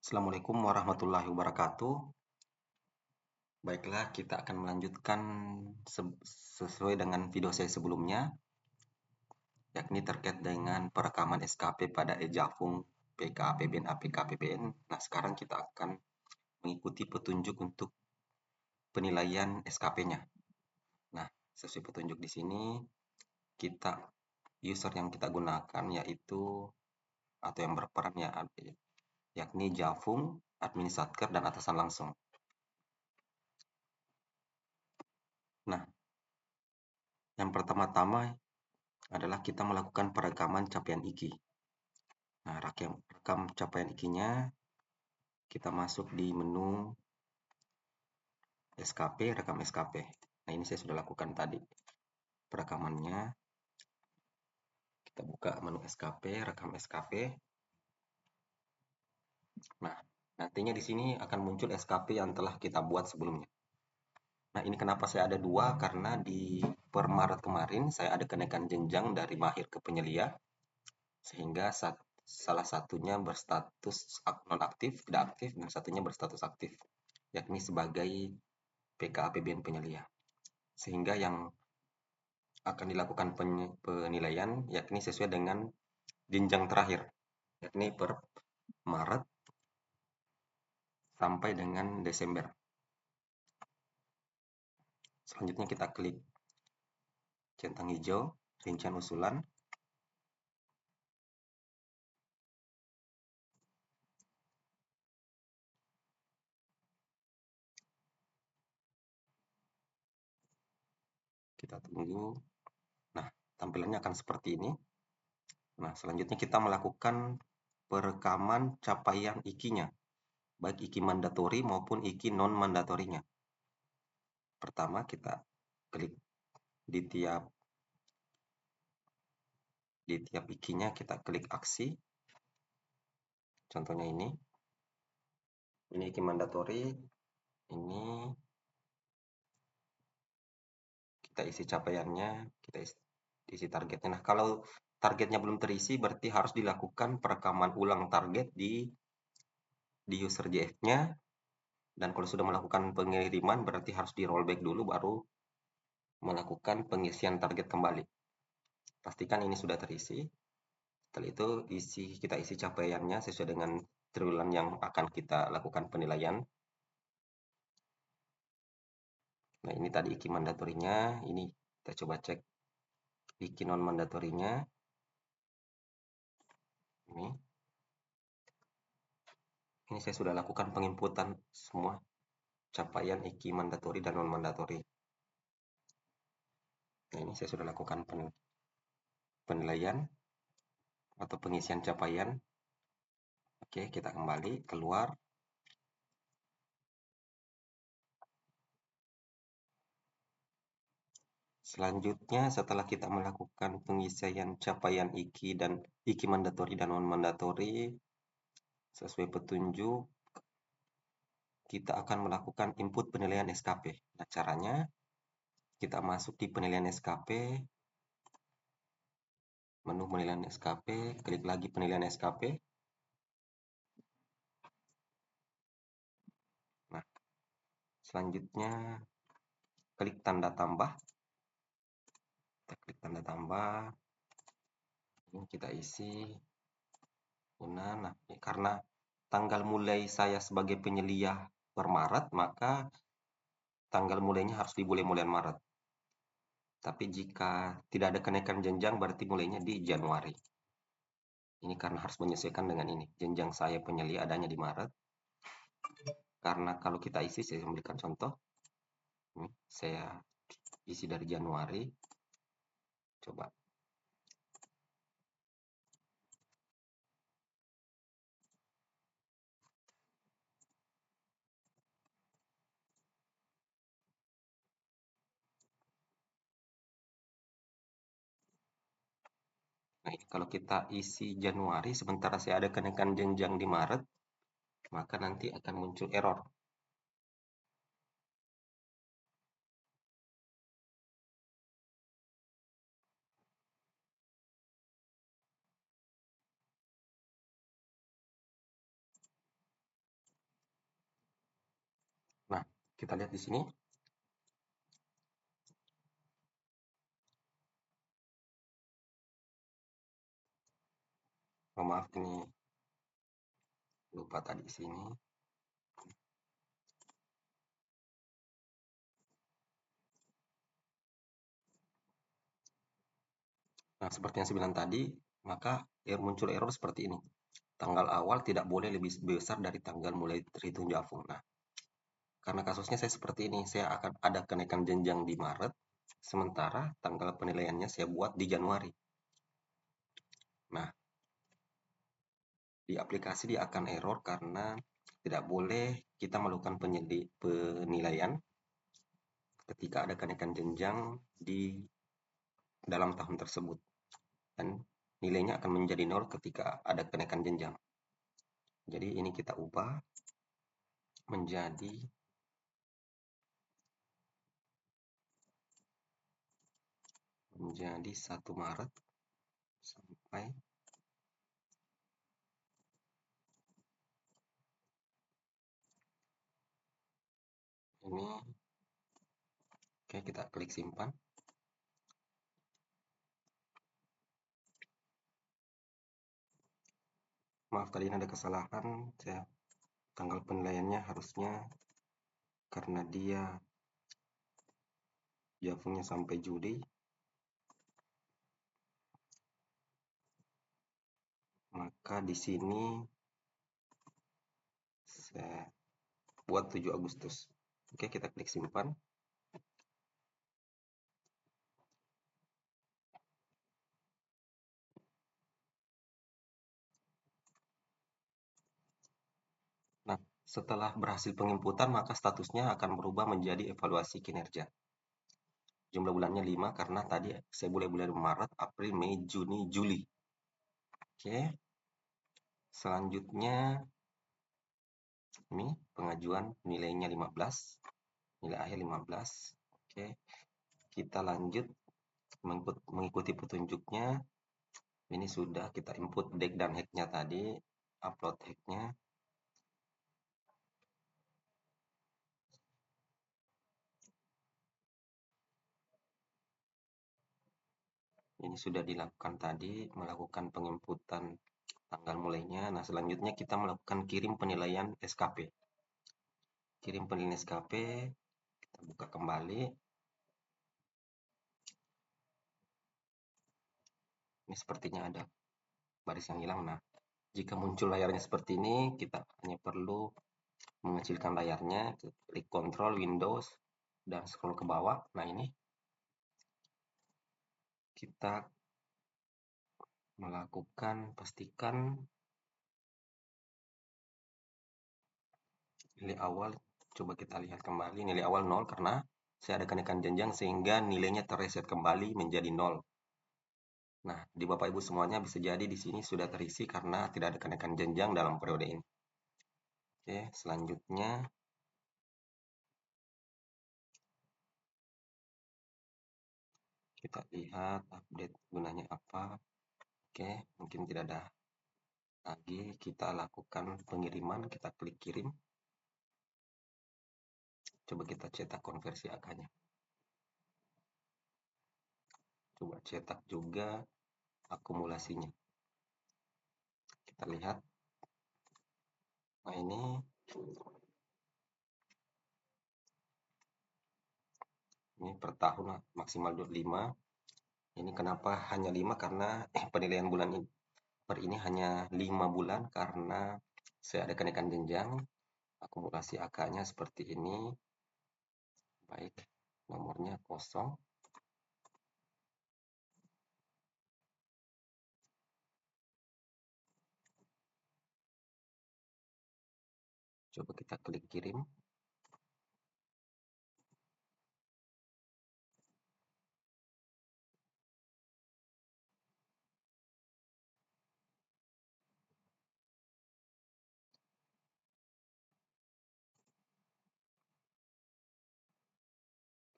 Assalamualaikum warahmatullahi wabarakatuh. Baiklah, kita akan melanjutkan sesuai dengan video saya sebelumnya, yakni terkait dengan perekaman SKP pada e-Jafung PK APBN APK APBN. Nah, sekarang kita akan mengikuti petunjuk untuk penilaian SKP-nya. Nah, sesuai petunjuk di sini, kita user yang kita gunakan yaitu atau yang berperan yakni Jafung, administrator, dan atasan langsung. Nah, yang pertama-tama adalah kita melakukan perekaman capaian IKI. Nah, rekam capaian IKI-nya, kita masuk di menu SKP, rekam SKP. Nah, ini saya sudah lakukan tadi perekamannya. Kita buka menu SKP, rekam SKP. Nah, nantinya di sini akan muncul SKP yang telah kita buat sebelumnya. Nah, ini kenapa saya ada dua, karena di per Maret kemarin saya ada kenaikan jenjang dari mahir ke penyelia, sehingga salah satunya berstatus nonaktif, tidak aktif, dan satunya berstatus aktif, yakni sebagai PK APBN penyelia. Sehingga yang akan dilakukan penilaian yakni sesuai dengan jenjang terakhir, yakni per Maret sampai dengan Desember. Selanjutnya kita klik centang hijau, rincian usulan. Kita tunggu. Nah, tampilannya akan seperti ini. Nah, selanjutnya kita melakukan perekaman capaian IKI-nya, baik IKI mandatori maupun IKI non-mandatorinya. Pertama, kita klik di tiap IKI-nya, kita klik aksi. Contohnya ini IKI mandatori, ini kita isi capaiannya, kita isi targetnya. Nah, kalau targetnya belum terisi, berarti harus dilakukan perekaman ulang target di user JF-nya. Dan kalau sudah melakukan pengiriman, berarti harus di rollback dulu, baru melakukan pengisian target kembali. Pastikan ini sudah terisi. Setelah itu kita isi capaiannya sesuai dengan triwulan yang akan kita lakukan penilaian. Nah, ini tadi IKI mandatorinya. Ini kita coba cek IKI non mandatorinya. Ini saya sudah lakukan penginputan semua capaian IKI mandatori dan non mandatori. Nah, ini saya sudah lakukan penilaian atau pengisian capaian. Oke, kita kembali keluar. Selanjutnya, setelah kita melakukan pengisian capaian IKI dan IKI mandatori dan non mandatori sesuai petunjuk, kita akan melakukan input penilaian SKP. Nah, caranya kita masuk di penilaian SKP, menu penilaian SKP, klik lagi penilaian SKP. Nah, selanjutnya klik tanda tambah. Kita klik tanda tambah. Ini kita isi. Nah, karena tanggal mulai saya sebagai penyelia per Maret, maka tanggal mulainya harus di bulan Maret. Tapi jika tidak ada kenaikan jenjang, berarti mulainya di Januari. Ini karena harus menyesuaikan dengan ini. Jenjang saya penyelia adanya di Maret. Karena kalau kita isi, saya memberikan contoh. Ini saya isi dari Januari. Coba. Nah, kalau kita isi Januari, sementara saya ada kenaikan jenjang di Maret, maka nanti akan muncul error. Kita lihat di sini. Oh, maaf, ini lupa tadi di sini. Nah, seperti yang saya bilang tadi, maka muncul error seperti ini. Tanggal awal tidak boleh lebih besar dari tanggal mulai terhitung Jafung. Nah, karena kasusnya saya seperti ini, saya akan ada kenaikan jenjang di Maret, sementara tanggal penilaiannya saya buat di Januari. Nah, di aplikasi dia akan error karena tidak boleh kita melakukan penilaian ketika ada kenaikan jenjang di dalam tahun tersebut. Dan nilainya akan menjadi nol ketika ada kenaikan jenjang. Jadi ini kita ubah menjadi menjadi 1 Maret sampai ini. Oke, kita klik simpan. Maaf, tadi ada kesalahan. Tanggal penilaiannya harusnya karena dia Jafungnya sampai Juli, maka di sini saya buat 7 Agustus. Oke, kita klik simpan. Nah, setelah berhasil penginputan, maka statusnya akan berubah menjadi evaluasi kinerja. Jumlah bulannya 5 karena tadi saya bulan Maret, April, Mei, Juni, Juli. Oke. Selanjutnya ini pengajuan nilainya 15, nilai akhir 15. Oke. Kita lanjut mengikuti petunjuknya. Ini sudah kita input date dan hack-nya tadi, upload hack-nya. Ini sudah dilakukan tadi, melakukan penginputan tanggal mulainya. Nah, selanjutnya kita melakukan kirim penilaian SKP. Kirim penilaian SKP, kita buka kembali. Ini sepertinya ada baris yang hilang. Nah, jika muncul layarnya seperti ini, kita hanya perlu mengecilkan layarnya, klik Ctrl Windows dan scroll ke bawah. Nah, ini kita melakukan pastikan nilai awal. Coba kita lihat kembali nilai awal 0 karena saya ada kenaikan jenjang sehingga nilainya terreset kembali menjadi 0. Nah, di Bapak Ibu semuanya bisa jadi di sini sudah terisi karena tidak ada kenaikan jenjang dalam periode ini. Oke, selanjutnya kita lihat update gunanya apa. Oke, mungkin tidak ada lagi. Kita lakukan pengiriman, kita klik kirim. Coba kita cetak konversi angkanya. Coba cetak juga akumulasinya. Kita lihat. Nah, ini per tahun maksimal 25. Ini kenapa hanya 5? Karena penilaian bulan ini per ini hanya 5 bulan karena saya ada kenaikan jenjang. Akumulasi AK-nya seperti ini. Baik, nomornya 0. Coba kita klik kirim.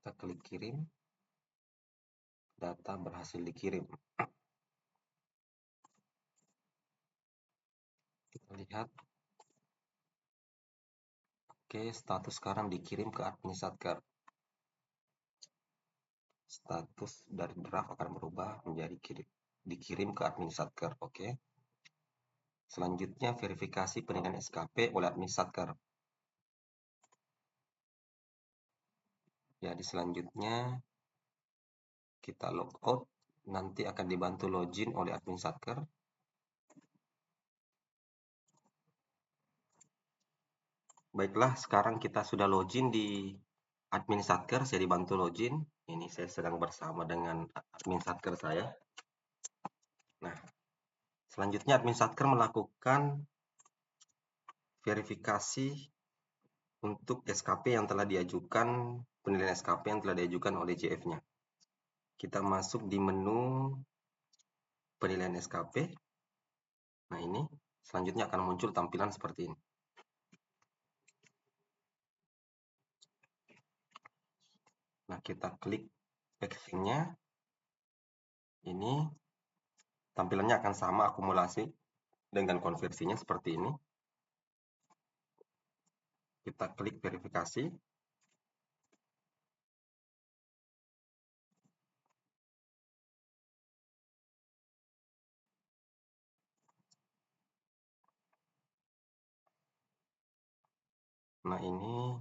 Kita klik kirim. Data berhasil dikirim. Kita lihat. Oke, status sekarang dikirim ke admin Satker. Status dari draft akan berubah menjadi dikirim ke admin Satker. Oke. Selanjutnya verifikasi penilaian SKP oleh admin Satker. Jadi selanjutnya kita logout, nanti akan dibantu login oleh admin Satker. Baiklah, sekarang kita sudah login di admin Satker, saya dibantu login. Ini saya sedang bersama dengan admin Satker saya. Nah, selanjutnya admin Satker melakukan verifikasi untuk SKP yang telah diajukan, penilaian SKP yang telah diajukan oleh JF-nya. Kita masuk di menu penilaian SKP. Nah, ini selanjutnya akan muncul tampilan seperti ini. Nah, kita klik actionnya. Ini tampilannya akan sama akumulasi dengan konversinya seperti ini. Kita klik verifikasi. Nah, ini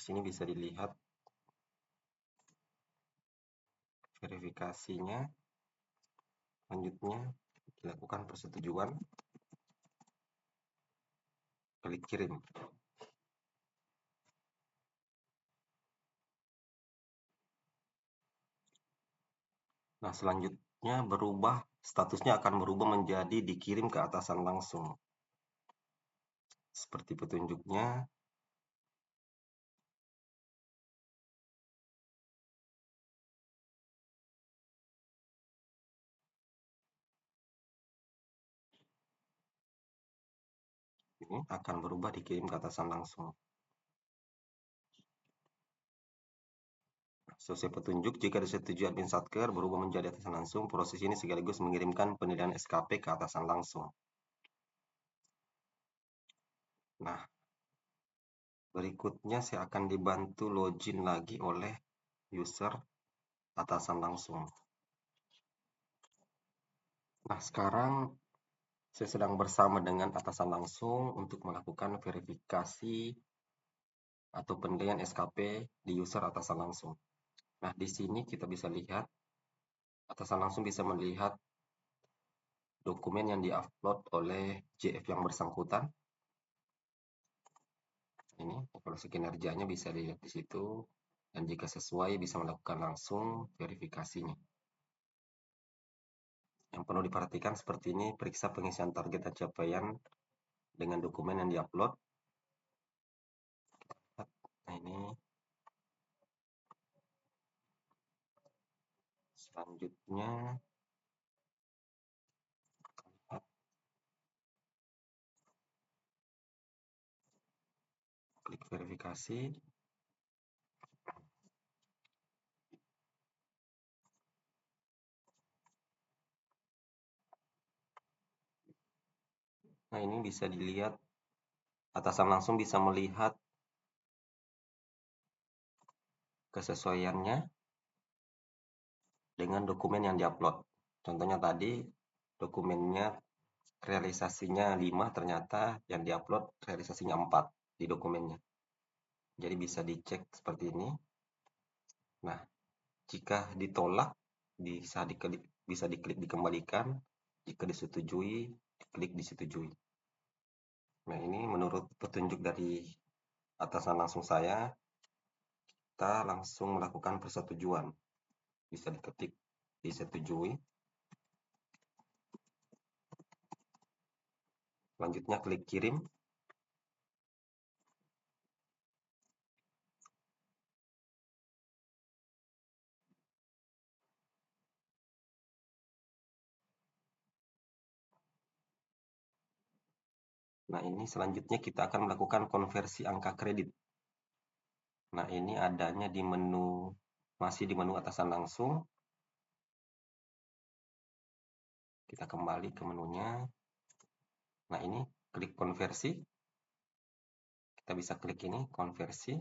di sini bisa dilihat verifikasinya. Selanjutnya dilakukan persetujuan. Klik kirim. Nah, selanjutnya statusnya akan berubah menjadi dikirim ke atasan langsung. Seperti petunjuknya. Ini akan berubah dikirim ke atasan langsung. Sesuai petunjuk, jika disetujui admin Satker berubah menjadi atasan langsung, proses ini sekaligus mengirimkan penilaian SKP ke atasan langsung. Nah, berikutnya saya akan dibantu login lagi oleh user atasan langsung. Nah, sekarang saya sedang bersama dengan atasan langsung untuk melakukan verifikasi atau penilaian SKP di user atasan langsung. Nah, di sini kita bisa lihat, atasan langsung bisa melihat dokumen yang diupload oleh JF yang bersangkutan. Ini evaluasi kinerjanya bisa dilihat di situ, dan jika sesuai bisa melakukan langsung verifikasinya. Yang perlu diperhatikan seperti ini, periksa pengisian target dan capaian dengan dokumen yang diupload. Nah, ini selanjutnya klik verifikasi. Nah, ini bisa dilihat, atasan langsung bisa melihat kesesuaiannya dengan dokumen yang diupload. Contohnya tadi dokumennya realisasinya 5, ternyata yang diupload realisasinya 4 di dokumennya. Jadi bisa dicek seperti ini. Nah, jika ditolak bisa diklik dikembalikan, jika disetujui diklik disetujui. Nah, ini menurut petunjuk dari atasan langsung saya, kita langsung melakukan persetujuan. Bisa diketik disetujui. Selanjutnya klik kirim. Nah, ini selanjutnya kita akan melakukan konversi angka kredit. Nah, ini adanya di menu, masih di menu atasan langsung. Kita kembali ke menunya. Nah, ini klik konversi. Kita bisa klik ini, konversi.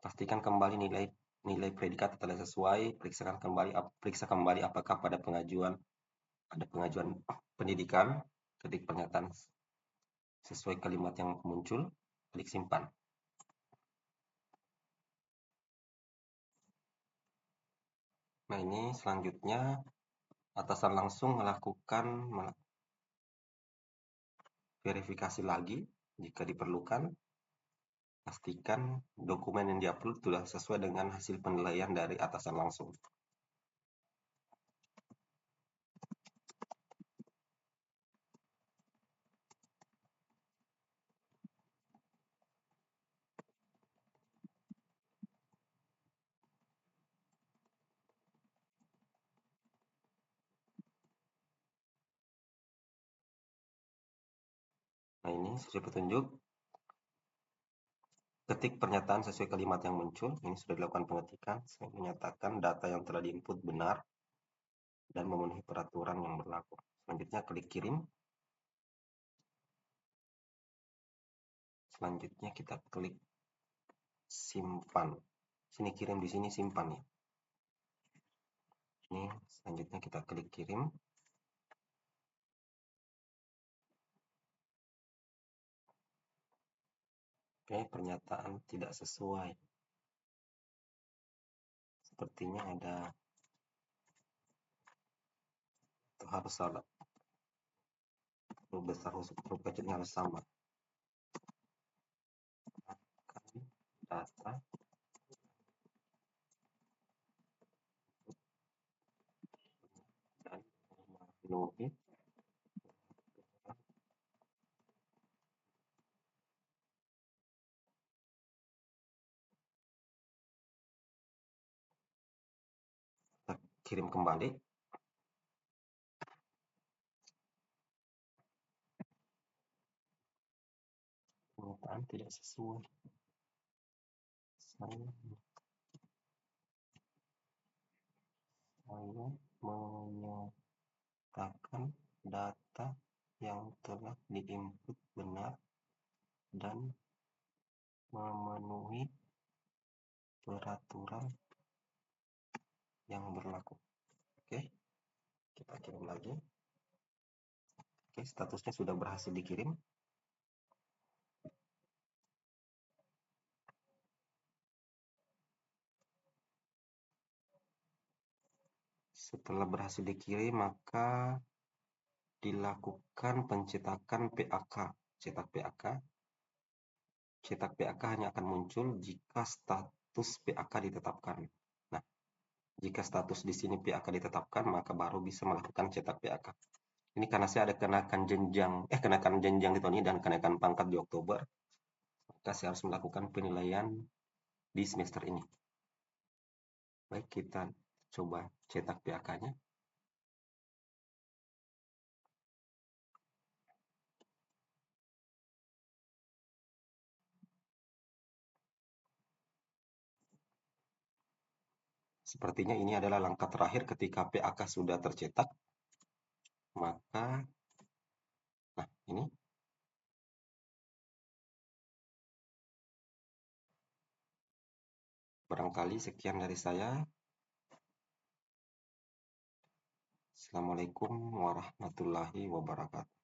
Pastikan kembali nilai predikat telah sesuai. Periksa kembali apakah pada pengajuan ada pengajuan pendidikan. Ketik pernyataan sesuai kalimat yang muncul. Klik simpan. Nah, ini selanjutnya atasan langsung melakukan verifikasi lagi jika diperlukan. Pastikan dokumen yang diupload sudah sesuai dengan hasil penilaian dari atasan langsung. Nah, ini sesuai petunjuk. Ketik pernyataan sesuai kalimat yang muncul. Ini sudah dilakukan pengetikan. Saya menyatakan data yang telah diinput benar dan memenuhi peraturan yang berlaku. Selanjutnya klik kirim. Selanjutnya kita klik simpan. Sini kirim, di sini simpan ya. Ini selanjutnya kita klik kirim. Oke, pernyataan tidak sesuai. Sepertinya ada, itu harus salah. Huruf besar, huruf kecilnya harus sama. Data dan memenuhi kita kirim kembali. Pernyataan tidak sesuai. Saya menyatakan data yang telah diinput benar dan memenuhi peraturan yang berlaku. Oke, kita kirim lagi. Oke, statusnya sudah berhasil dikirim. Setelah berhasil dikirim, maka dilakukan pencetakan PAK. Cetak PAK. Cetak PAK hanya akan muncul jika status PAK ditetapkan. Nah, jika status di sini PAK ditetapkan, maka baru bisa melakukan cetak PAK. Ini karena saya ada kenaikan jenjang di tahun ini dan kenaikan pangkat di Oktober, maka saya harus melakukan penilaian di semester ini. Baik, kita coba cetak PAK-nya. Sepertinya ini adalah langkah terakhir ketika PAK sudah tercetak. Maka, nah ini. Barangkali sekian dari saya. Assalamualaikum warahmatullahi wabarakatuh.